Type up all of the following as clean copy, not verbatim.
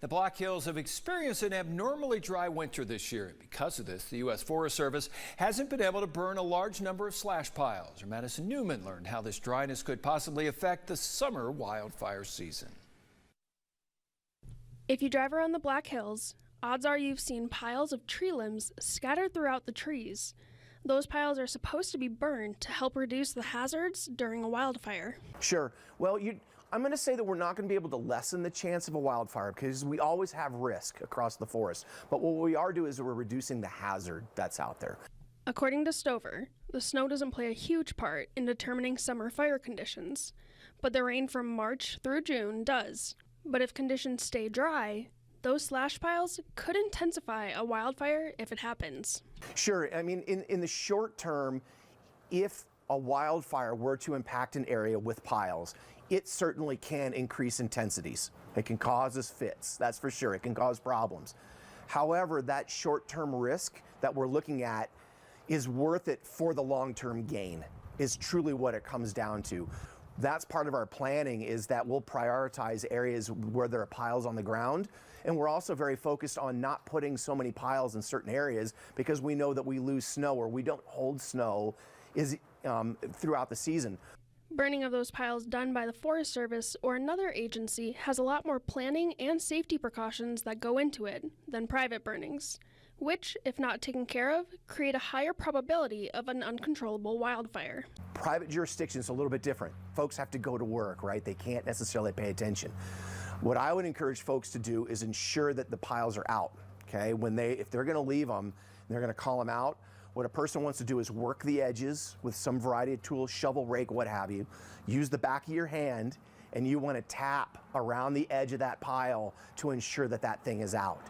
The Black Hills have experienced an abnormally dry winter this year. Because of this, the U.S. Forest Service hasn't been able to burn a large number of slash piles. Madison Newman learned how this dryness could possibly affect the summer wildfire season. If you drive around the Black Hills, odds are you've seen piles of tree limbs scattered throughout the trees. Those piles are supposed to be burned to help reduce the hazards during a wildfire. Sure. Well, I'm going to say that we're not going to be able to lessen the chance of a wildfire because we always have risk across the forest. But what we are doing is we're reducing the hazard that's out there. According to Stover, the snow doesn't play a huge part in determining summer fire conditions, but the rain from March through June does. But if conditions stay dry, those slash piles could intensify a wildfire if it happens. Sure. I mean, in the short term, if a wildfire were to impact an area with piles, it certainly can increase intensities. It can cause us fits, that's for sure. It can cause problems. However, that short-term risk that we're looking at is worth it for the long-term gain, is truly what it comes down to. That's part of our planning, is that we'll prioritize areas where there are piles on the ground, and we're also very focused on not putting so many piles in certain areas because we know that we lose snow or we don't hold snow throughout the season. Burning of those piles done by the Forest Service or another agency has a lot more planning and safety precautions that go into it than private burnings, which, if not taken care of, create a higher probability of an uncontrollable wildfire. Private jurisdiction is a little bit different. Folks have to go to work, right? They can't necessarily pay attention. What I would encourage folks to do is ensure that the piles are out, okay? If they're gonna leave them, they're gonna call them out. What a person wants to do is work the edges with some variety of tools, shovel, rake, what have you. Use the back of your hand, and you want to tap around the edge of that pile to ensure that that thing is out.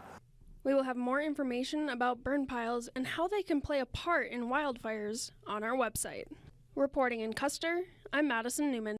We will have more information about burn piles and how they can play a part in wildfires on our website. Reporting in Custer, I'm Madison Newman.